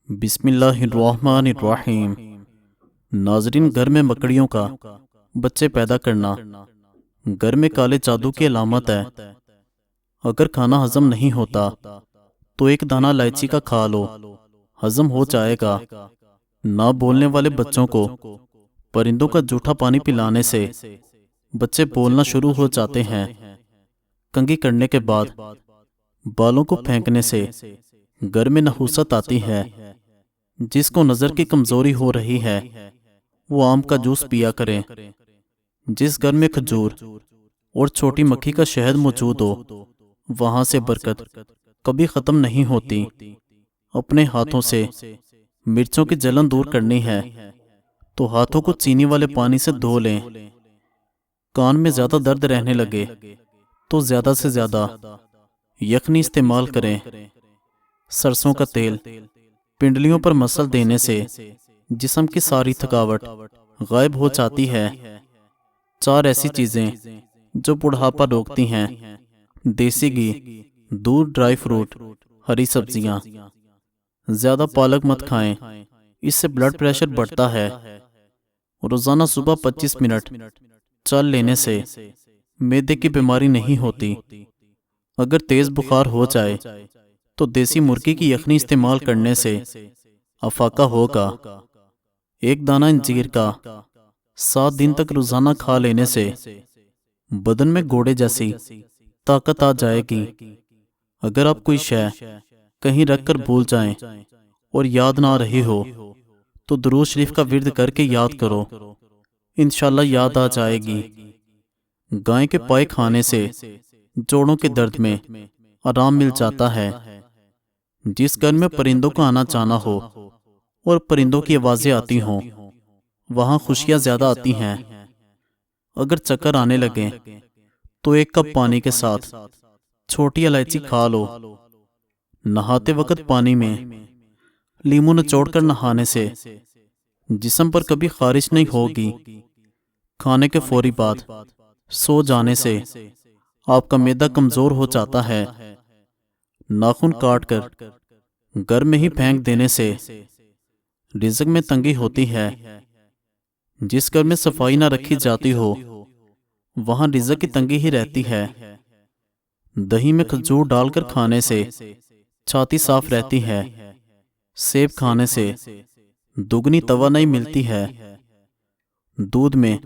بسم اللہ الرحمن الرحیم۔ ناظرین، گھر میں مکڑیوں کا بچے پیدا کرنا گھر میں کالے جادو کی علامت ہے۔ اگر کھانا ہضم نہیں ہوتا تو ایک دانہ الائچی کا کھا لو، ہضم ہو جائے گا۔ نہ بولنے والے بچوں کو پرندوں کا جھوٹا پانی پلانے سے بچے بولنا شروع ہو جاتے ہیں۔ کنگھی کرنے کے بعد بالوں کو پھینکنے سے گھر میں نحوست آتی ہے۔ جس کو نظر کی کمزوری ہو رہی ہے وہ آم کا جوس پیا کریں۔ جس گھر میں کھجور اور چھوٹی مکھی کا شہد موجود ہو وہاں سے برکت کبھی ختم نہیں ہوتی۔ اپنے ہاتھوں سے مرچوں کی جلن دور کرنی ہے تو ہاتھوں کو چینی والے پانی سے دھو لیں۔ کان میں زیادہ درد رہنے لگے تو زیادہ سے زیادہ یخنی استعمال کریں۔ سرسوں کا تیل پنڈلیوں پر مسل دینے سے جسم کی ساری تھکاوٹ غائب ہو جاتی ہے۔ 4 ایسی چیزیں جو بڑھاپا روکتی ہیں: دیسی گھی، دودھ، ڈرائی فروٹ، ہری سبزیاں۔ زیادہ پالک مت کھائیں، اس سے بلڈ پریشر بڑھتا ہے۔ روزانہ صبح 25 منٹ چل لینے سے معدے کی بیماری نہیں ہوتی۔ اگر تیز بخار ہو جائے تو دیسی مرغی کی یخنی استعمال کرنے سے افاقہ ہوگا۔ ایک دانہ انجیر کا 7 دن تک روزانہ کھا لینے سے بدن میں گھوڑے جیسی طاقت آ جائے گی۔ اگر آپ کوئی شے کہیں رکھ کر بھول جائیں اور یاد نہ رہی ہو تو درود شریف کا ورد کر کے یاد کرو، انشاءاللہ یاد آ جائے گی۔ گائے کے پائے کھانے سے جوڑوں کے درد میں آرام مل جاتا ہے۔ جس گھر میں پرندوں کا آنا جانا ہو اور پرندوں کی آوازیں آتی ہوں وہاں خوشیاں زیادہ آتی ہیں۔ اگر چکر آنے لگیں تو 1 کپ پانی کے ساتھ چھوٹی الائچی کھا لو۔ نہاتے وقت پانی میں لیموں نچوڑ کر نہانے سے جسم پر کبھی خارش نہیں ہوگی۔ کھانے کے فوری بعد سو جانے سے آپ کا معدہ کمزور ہو جاتا ہے۔ ناخن کاٹ کر گھر میں ہی پھینک دینے سے رزق میں تنگی ہوتی ہے۔ جس گھر میں صفائی نہ رکھی جاتی ہو وہاں رزق کی تنگی ہی رہتی ہے۔ دہی میں کھجور ڈال کر کھانے سے چھاتی صاف رہتی ہے۔ سیب کھانے سے دگنی توانائی ملتی ہے۔ دودھ میں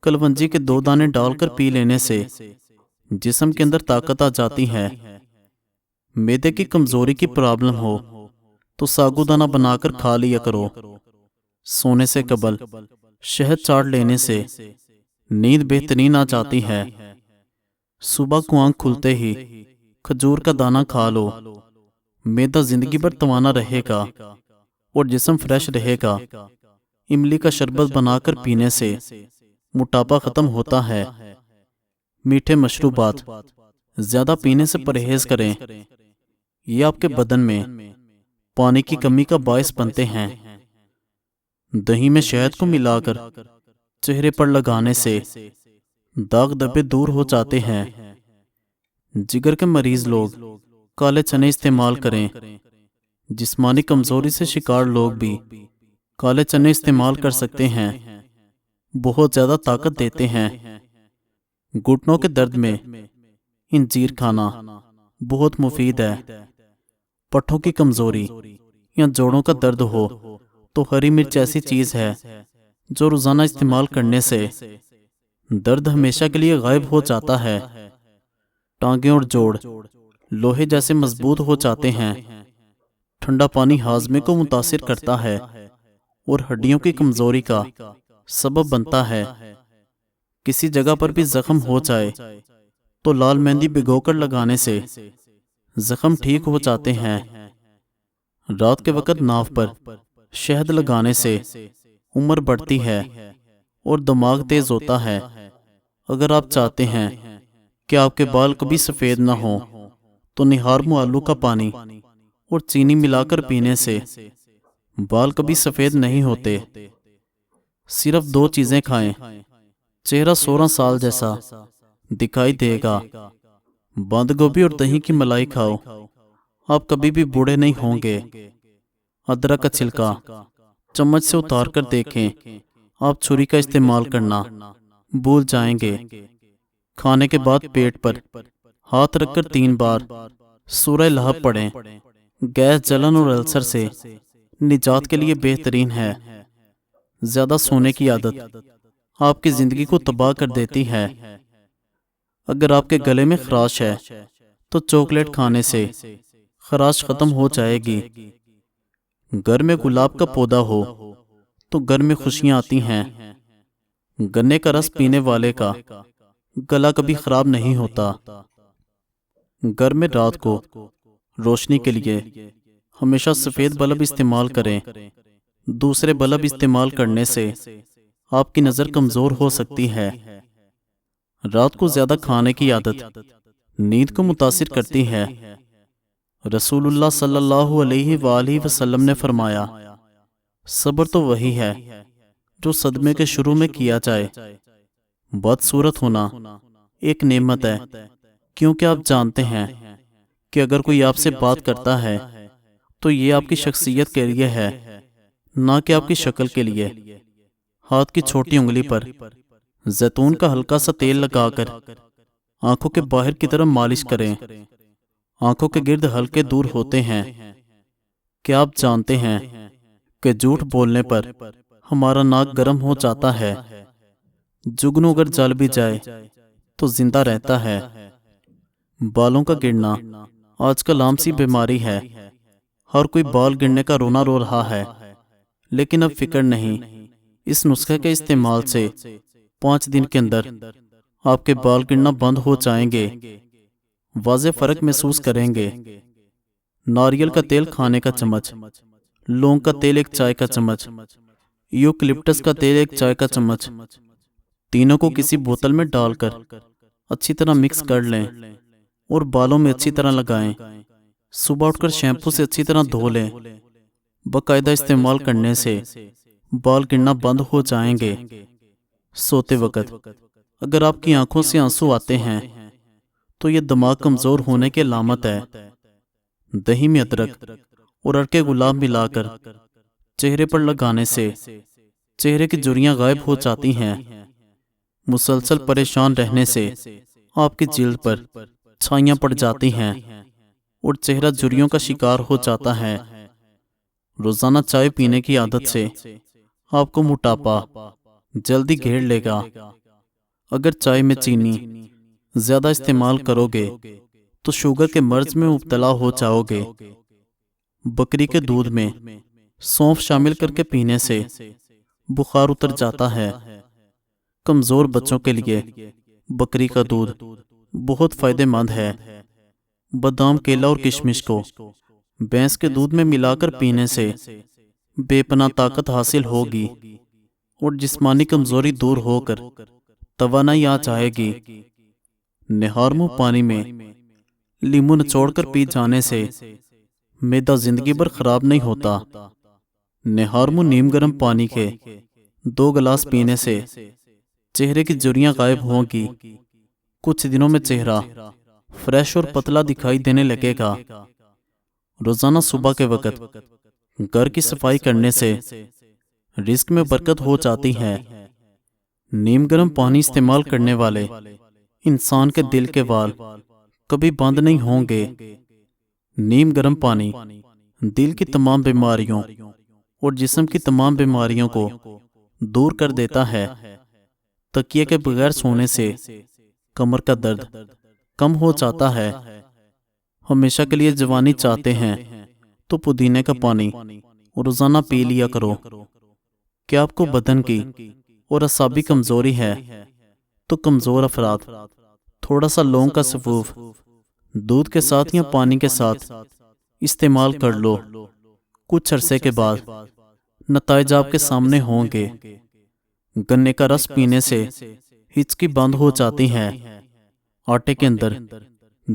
کلونجی کے 2 دانے ڈال کر پی لینے سے جسم کے اندر طاقت آ جاتی ہے۔ معدے کی کمزوری کی پرابلم ہو تو ساگو دانہ بنا کر کھا لیا کرو۔ سونے سے قبل شہد چاٹ لینے سے نیند بہترین آ جاتی ہے۔ صبح کو آنکھ کھلتے ہی کھجور کا دانہ کھا لو۔ معدہ زندگی بھر توانا رہے گا اور جسم فریش رہے گا۔ املی کا شربت بنا کر پینے سے موٹاپا ختم ہوتا ہے۔ میٹھے مشروبات زیادہ پینے سے پرہیز کریں، یہ آپ کے بدن میں پانی کی کمی کا باعث بنتے ہیں۔ دہی میں شہد کو ملا کر چہرے پر لگانے سے داغ دھبے دور ہو جاتے ہیں۔ جگر کے مریض لوگ کالے چنے استعمال کریں۔ جسمانی کمزوری سے شکار لوگ بھی کالے چنے استعمال کر سکتے ہیں، بہت زیادہ طاقت دیتے ہیں۔ گھٹنوں کے درد میں انجیر کھانا بہت مفید ہے۔ پٹھوں کی کمزوری یا جوڑوں کا درد ہو تو ہری مرچ ایسی چیز ہے جو روزانہ استعمال کرنے سے درد ہمیشہ کے لیے غائب ہو جاتا ہے۔ ٹانگیں اور جوڑ لوہے جیسے مضبوط ہو جاتے ہیں۔ ٹھنڈا پانی ہاضمے کو متاثر کرتا ہے اور ہڈیوں کی کمزوری کا سبب بنتا ہے۔ کسی جگہ پر بھی زخم ہو جائے تو لال مہندی بھگو کر لگانے سے زخم ٹھیک ہو جاتے ہیں۔ رات کے وقت ناف پر شہد لگانے سے عمر بڑھتی ہے اور دماغ تیز ہوتا ہے۔ اگر آپ چاہتے ہیں کہ آپ کے بال کبھی سفید نہ ہوں تو نہار آلو کا پانی اور چینی ملا کر پینے سے بال کبھی سفید نہیں ہوتے۔ صرف 2 چیزیں کھائیں، چہرہ 16 سال جیسا دکھائی دے گا۔ بند گوبھی اور دہی کی ملائی کھاؤ، آپ کبھی بھی بوڑھے نہیں ہوں گے۔ ادرک کا چھلکا چمچ سے اتار کر دیکھیں، آپ چھری کا استعمال کرنا بھول جائیں گے۔ کھانے کے بعد پیٹ پر ہاتھ رکھ کر 3 بار سورہ لہب پڑھیں۔ گیس، جلن اور السر سے نجات کے لیے بہترین ہے۔ زیادہ سونے کی عادت آپ کی زندگی کو تباہ کر دیتی ہے۔ اگر آپ کے گلے میں خراش ہے تو چاکلیٹ کھانے سے خراش ختم ہو جائے گی۔ گھر میں گلاب کا پودا ہو تو گھر میں خوشیاں آتی ہیں۔ گنے کا رس پینے والے کا گلا کبھی خراب نہیں ہوتا۔ گھر میں رات کو روشنی کے لیے ہمیشہ سفید بلب استعمال کریں۔ دوسرے بلب استعمال کرنے سے آپ کی نظر کمزور ہو سکتی ہے۔ رات کو زیادہ کھانے کی عادت نیند کو متاثر کرتی ہے۔ رسول اللہ صلی اللہ علیہ وآلہ وسلم نے فرمایا، صبر تو وہی ہے جو صدمے کے شروع میں کیا جائے۔ بدصورت ہونا ایک نعمت ہے، کیونکہ آپ جانتے ہیں کہ اگر کوئی آپ سے بات کرتا ہے تو یہ آپ کی شخصیت کے لیے ہے، نہ کہ آپ کی شکل کے لیے۔ ہاتھ کی چھوٹی انگلی پر زیتون کا ہلکا سا تیل لگا کر آنکھوں کے باہر کی طرف مالش کریں۔ آنکھوں کے گرد ہلکے دور ہوتے ہیں۔ کیا آپ جانتے ہیں کہ جھوٹ بولنے پر ہمارا ناک گرم ہو جاتا ہے؟ جگنو اگر جل بھی جائے تو زندہ رہتا ہے۔ بالوں کا گرنا آج کل عام سی بیماری ہے۔ ہر کوئی بال گرنے کا رونا رو رہا ہے، لیکن اب فکر نہیں، اس نسخے کے استعمال سے 5 دن کے اندر آپ کے بال گرنا بند ہو جائیں گے۔ واضح فرق محسوس کریں گے۔ ناریل کا تیل کھانے کا چمچ، لونگ کا تیل 1 چائے کا چمچ، یوکلپٹس کا تیل 1 چائے کا چمچ، تینوں کو کسی بوتل میں ڈال کر اچھی طرح مکس کر لیں اور بالوں میں اچھی طرح لگائیں۔ صبح اٹھ کر شیمپو سے اچھی طرح دھو لیں۔ باقاعدہ استعمال کرنے سے بال گرنا بند ہو جائیں گے۔ سوتے وقت اگر آپ کی آنکھوں سے آنسو آتے ہیں تو یہ دماغ کمزور ہونے کی علامت ہے۔ دہی میں ادرک اور اڑکے گلاب ملا کر چہرے پر لگانے سے چہرے کی جھریاں غائب ہو جاتی ہیں۔ مسلسل پریشان رہنے سے آپ کی جلد پر چھائیاں پڑ جاتی ہیں اور چہرہ جھریوں کا شکار ہو جاتا ہے۔ روزانہ چائے پینے کی عادت سے آپ کو موٹاپا جلدی گھیر لے گا۔ اگر چائے میں چینی زیادہ استعمال کرو گے تو شوگر کے مرض میں مبتلا ہو جاؤ گے۔ بکری کے دودھ میں سونف شامل کر کے پینے سے بخار اتر جاتا ہے۔ کمزور بچوں کے لیے بکری کا دودھ بہت فائدہ مند ہے۔ بادام، کیلا اور کشمش کو بھینس کے دودھ میں ملا کر پینے سے بے پناہ طاقت حاصل ہوگی اور جسمانی کمزوری دور ہو کر توانائی آ جائے گی۔ نہار منہ پانی میں لیمو نچوڑ کر پی جانے سے معدہ زندگی بھر خراب نہیں ہوتا۔ نہار منہ نیم گرم پانی کے 2 گلاس پینے سے چہرے کی جھریاں غائب ہوں گی۔ کچھ دنوں میں چہرہ فریش اور پتلا دکھائی دینے لگے گا۔ روزانہ صبح کے وقت گھر کی صفائی کرنے سے رزق میں برکت ہو جاتی ہے۔ نیم گرم پانی استعمال کرنے والے انسان کے دل کے وال کبھی بند نہیں ہوں گے۔ نیم گرم پانی دل کی تمام بیماریوں اور جسم کی تمام بیماریوں کو دور کر دیتا ہے۔ تکیے کے بغیر سونے سے کمر کا درد کم ہو جاتا ہے۔ ہمیشہ کے لیے جوانی چاہتے ہیں تو پودینے کا پانی روزانہ پی لیا کرو۔ کیا آپ کو بدن کی اور اعصابی کمزوری ہے تو کمزور افراد تھوڑا سا لونگ کا سفوف دودھ کے ساتھ یا پانی کے ساتھ استعمال کر لو۔ کچھ عرصے کے بعد نتائج آپ کے سامنے ہوں گے۔ گنے کا رس پینے سے ہچکی بند ہو جاتی ہے۔ آٹے کے اندر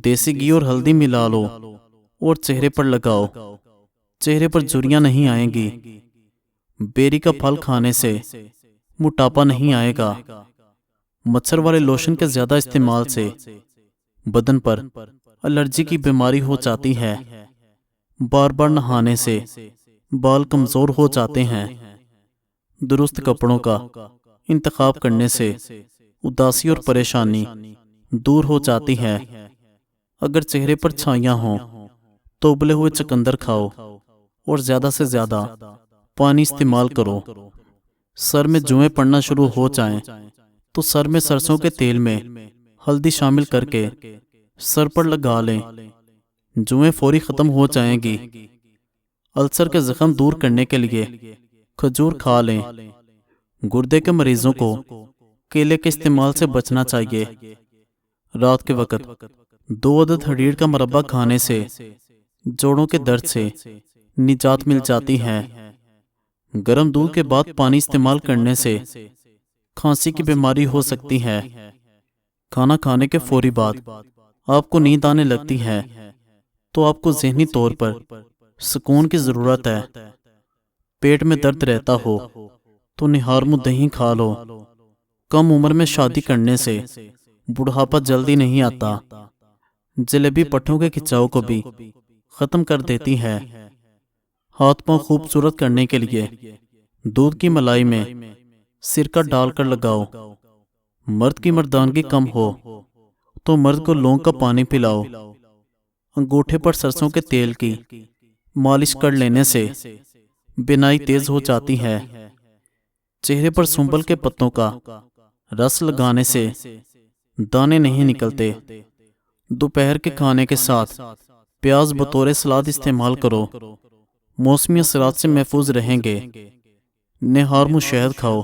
دیسی گھی اور ہلدی ملا لو اور چہرے پر لگاؤ۔ چہرے پر جھریاں نہیں آئیں گی۔ بیری کا پھل کھانے سے موٹاپا نہیں آئے گا۔ مچھر والے لوشن کے زیادہ استعمال سے بدن پر الرجی کی بیماری ہو جاتی ہے۔ بار بار نہانے سے بال کمزور ہو جاتے ہیں۔ درست کپڑوں کا انتخاب کرنے سے اداسی اور پریشانی دور ہو جاتی ہے۔ اگر چہرے پر چھائیاں ہوں تو ابلے ہوئے چقندر کھاؤ اور زیادہ سے زیادہ پانی استعمال کرو۔ سر میں جوئیں پڑنا شروع ہو جائیں تو سر میں سرسوں کے تیل میں ہلدی شامل کر کے سر پر لگا لیں، جوئیں فوری ختم ہو جائیں گی۔ السر کے زخم دور کرنے کے لیے کھجور کھا لیں۔ گردے کے مریضوں کو کیلے کے استعمال سے بچنا چاہیے۔ رات کے وقت 2 عدد ہڑیڑ کا مربع کھانے سے جوڑوں کے درد سے نجات مل جاتی ہے۔ گرم دودھ کے بعد پانی استعمال کرنے سے کھانسی کی بیماری ہو سکتی ہے۔ کھانا کھانے کے فوری بعد آپ کو نیند آنے لگتی ہے تو آپ کو ذہنی طور پر سکون کی ضرورت ہے۔ پیٹ میں درد رہتا ہو تو نہار منہ دہی کھا لو۔ کم عمر میں شادی کرنے سے بڑھاپا جلدی نہیں آتا۔ جلیبی پٹھوں کے کھچاؤ کو بھی ختم کر دیتی ہے۔ ہاتھ پاؤں خوبصورت کرنے کے لیے دودھ کی ملائی میں سرکہ ڈال کر لگاؤ۔ مرد کی مردانگی کم ہو تو مرد کو لونگ کا پانی پلاؤ۔ انگوٹھے پر سرسوں کے تیل کی مالش کر لینے سے بینائی تیز ہو جاتی ہے۔ چہرے پر سنبل کے پتوں کا رس لگانے سے دانے نہیں نکلتے۔ دوپہر کے کھانے کے ساتھ پیاز بطور سلاد استعمال کرو، موسمی اثرات سے محفوظ رہیں گے۔ نہار منہ شہد کھاؤ،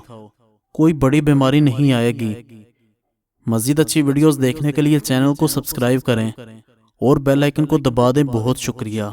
کوئی بڑی بیماری نہیں آئے گی۔ مزید اچھی ویڈیوز دیکھنے کے لیے چینل کو سبسکرائب کریں اور بیل آئیکن کو دبا دیں۔ بہت شکریہ۔